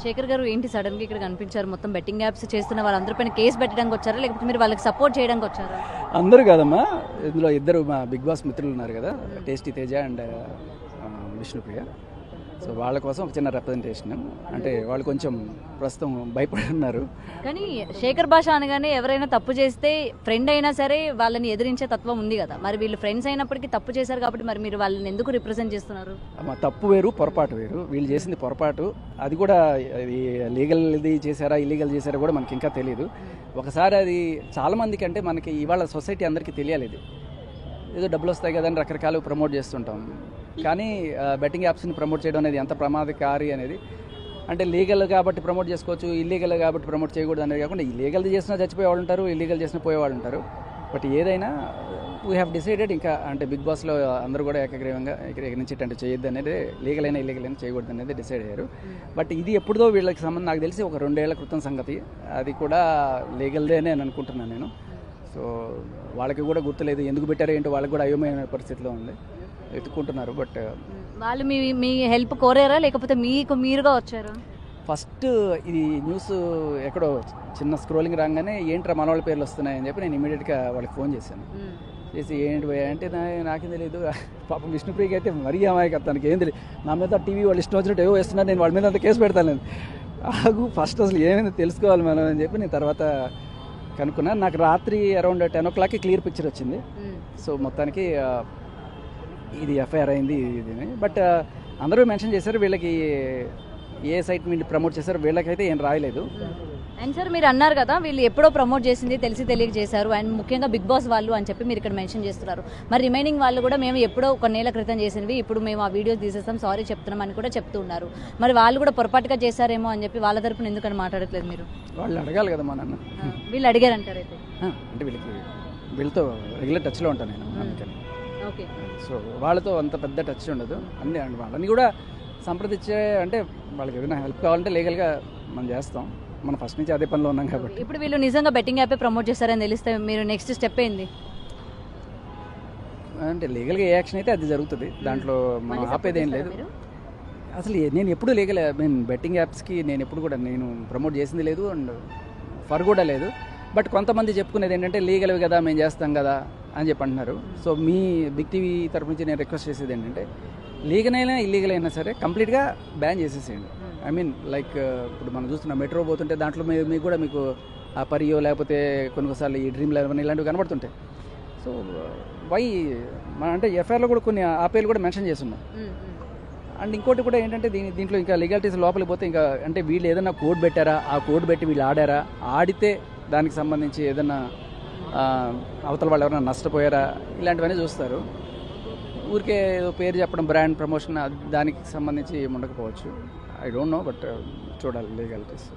శేఖర్ గారు ఏంటి సడన్గా ఇక్కడ కనిపించారు? మొత్తం బెట్టింగ్ యాప్స్ చేస్తున్న వాళ్ళందరిపైన కేసు పెట్టడానికి వచ్చారా, లేకపోతే మీరు వాళ్ళకి సపోర్ట్ చేయడానికి వచ్చారా? అందరూ కాదమ్మా, ఇందులో ఇద్దరు మా బిగ్ బాస్ మిత్రులు ఉన్నారు కదా, tasty Teja and Vishnupriya. So వాళ్ళ కోసం ఒక చిన్న రిప్రజెంటేషన్. అంటే వాళ్ళు కొంచెం ప్రస్తుతం భయపడి ఉన్నారు. కానీ శేఖర్ భాష అనగానే ఎవరైనా తప్పు చేస్తే ఫ్రెండ్ అయినా సరే వాళ్ళని ఎదిరించే తత్వం ఉంది కదా, మరి వీళ్ళు ఫ్రెండ్స్ అయినప్పటికీ తప్పు చేశారు కాబట్టి మరి మీరు వాళ్ళని ఎందుకు రిప్రజెంట్ చేస్తున్నారు? తప్పు వేరు, పొరపాటు వేరు. వీళ్ళు చేసింది పొరపాటు. అది కూడా లీగల్ది చేశారా ఇల్లీగల్ చేశారా కూడా మనకి ఇంకా తెలియదు. ఒకసారి అది చాలామందికి, అంటే మనకి ఇవాళ సొసైటీ అందరికీ తెలియాలి. ఇది ఏదో డబ్బులు వస్తాయి కదా అని రకరకాలు ప్రమోట్ చేస్తుంటాం. కానీ బెట్టింగ్ యాప్స్ని ప్రమోట్ చేయడం అనేది ఎంత ప్రమాదకారి అనేది, అంటే లీగల్ కాబట్టి ప్రమోట్ చేసుకోవచ్చు, ఇల్లీగల్ కాబట్టి ప్రమోట్ చేయకూడదు అనేది కాకుండా, ఇల్లీగల్ చేసినా చచ్చిపోయేవాళ్ళు ఉంటారు, ఇల్లీగల్ చేసినా పోయేవాళ్ళు ఉంటారు. బట్ ఏదైనా వీ హ్యావ్ డిసైడెడ్, ఇంకా అంటే బిగ్ బాస్లో అందరూ కూడా ఏకగ్రీవంగా ఇక్కడ నుంచి అంటే చేయొద్దు అనేది, లీగల్ అయినా ఇల్లీగల్ అయినా చేయకూడదు అనేది డిసైడ్ అయ్యారు. బట్ ఇది ఎప్పుడుదో వీళ్ళకి సంబంధం, నాకు తెలిసి ఒక 2 ఏళ్ల క్రితం సంగతి. అది కూడా లీగల్దే అని అనుకుంటున్నాను నేను. సో వాళ్ళకి కూడా గుర్తులేదు, ఎందుకు పెట్టారో ఏంటో వాళ్ళకి కూడా అయోమయమైన పరిస్థితిలో ఉంది, ఎత్తుకుంటున్నారు. బట్ వాళ్ళు మీ హెల్ప్ కోరారా, లేకపోతే మీకు మీరుగా వచ్చారా? ఫస్ట్ ఇది న్యూస్ ఎక్కడో చిన్న స్క్రోలింగ్ రాగానే ఏంట్రా మన వాళ్ళ పేర్లు వస్తున్నాయని చెప్పి నేను ఇమీడియట్గా వాళ్ళకి ఫోన్ చేశాను. చేసి ఏంటి అంటే నాకేం తెలియదు. పాపం విష్ణుప్రియకి అయితే మరీ అమాయకత్వానికి ఏం తెలియదు. నా మీద టీవీ వాళ్ళు ఇష్టం వచ్చినట్టు ఏవో వేస్తున్నారు, నేను వాళ్ళ మీద అంత కేసు పెడతాను. ఆగు, ఫస్ట్ అసలు ఏమైనా తెలుసుకోవాలి మనం అని చెప్పి నేను తర్వాత కనుక్కున్నాను. నాకు రాత్రి అరౌండ్ 10 o'clock క్లియర్ పిక్చర్ వచ్చింది. సో మొత్తానికి ఇది ఎఫ్ఐఆర్ అయింది ఇది. బట్ అందరూ మెన్షన్ చేశారు, వీళ్ళకి ఏ సైట్ మీద ప్రమోట్ చేశారు, వీళ్ళకైతే ఏం రాయలేదు. అండ్ సార్ మీరు అన్నారు కదా వీళ్ళు ఎప్పుడో ప్రమోట్ చేసింది తెలిసి తెలియక చేశారు, అండ్ ముఖ్యంగా బిగ్ బాస్ వాళ్ళు అని చెప్పి మీరు ఇక్కడ మెన్షన్ చేస్తున్నారు. మరి రిమైనింగ్ వాళ్ళు కూడా మేము ఎప్పుడో 1 నెల క్రితం చేసినవి ఇప్పుడు మేము ఆ వీడియోస్ తీసేస్తాం, సారీ చెప్తున్నాం అని కూడా చెప్తూ ఉన్నారు. మరి వాళ్ళు కూడా పొరపాటుగా చేశారేమో అని చెప్పి వాళ్ళ తరపున ఎందుకని మాట్లాడట్లేదు మీరు? వాళ్ళు అడగాలి కదా మా నాన్న. వీళ్ళు అడిగారంటారు అయితే? అంటే వీళ్ళతో రెగ్యులర్ టచ్లో ఉంటాను నేను, అందుకని. ఓకే. సో వాళ్ళతో అంత పెద్ద టచ్ ఉండదు. వాళ్ళని కూడా సంప్రదించే, అంటే వాళ్ళకి ఏదైనా హెల్ప్ కావాలంటే లీగల్గా మనం చేస్తాం. మనం ఫస్ట్ నుంచి అదే పనిలో ఉన్నాం కాబట్టి. ఇప్పుడు వీళ్ళు నిజంగా బెట్టింగ్ యాపే ప్రమోట్ చేస్తారని తెలిస్తే మీరు నెక్స్ట్ స్టెప్ ఏంది? అంటే లీగల్గా ఏ యాక్షన్ అయితే అది జరుగుతుంది, దాంట్లో మనం ఆపేదేం లేదు. అసలు నేను ఎప్పుడు లీగల్ బెట్టింగ్ యాప్స్కి నేను ఎప్పుడు కూడా నేను ప్రమోట్ చేసింది లేదు, అండ్ ఫర్ కూడా లేదు. బట్ కొంతమంది చెప్పుకునేది ఏంటంటే లీగల్వి కదా మేము చేస్తాం కదా అని చెప్పి అంటున్నారు. సో మీ బిగ్ టీవీ తరపు నుంచి నేను రిక్వెస్ట్ చేసేది ఏంటంటే, లీగల్ అయినా ఇల్లీగల్ అయినా సరే కంప్లీట్గా బ్యాన్ చేసేసేయండి. ఐ మీన్ లైక్ ఇప్పుడు మనం చూస్తున్న మెట్రో పోతుంటే దాంట్లో మీకు కూడా మీకు ఆ పరియో లేకపోతే కొన్నిసార్లు ఈ డ్రీమ్ లెవెన్ ఇలాంటివి కనబడుతుంటాయి. సో వై మన అంటే ఎఫ్ఐఆర్లో కూడా కొన్ని ఆ పేర్లు కూడా మెన్షన్ చేస్తున్నాం. అండ్ ఇంకోటి కూడా ఏంటంటే దీంట్లో ఇంకా లీగాలిటీస్ లోపలికి పోతే ఇంకా అంటే వీళ్ళు ఏదైనా కోడ్ పెట్టారా, ఆ కోడ్ పెట్టి వీళ్ళు ఆడారా, ఆడితే దానికి సంబంధించి ఏదైనా అవతల వాళ్ళు ఎవరైనా నష్టపోయారా, ఇలాంటివన్నీ చూస్తారు. ఊరికే ఏదో పేరు చెప్పడం, బ్రాండ్ ప్రమోషన్ దానికి సంబంధించి ఉండకపోవచ్చు. ఐ డోంట్ నో, బట్ చూడాలి లీగాలిటీస్.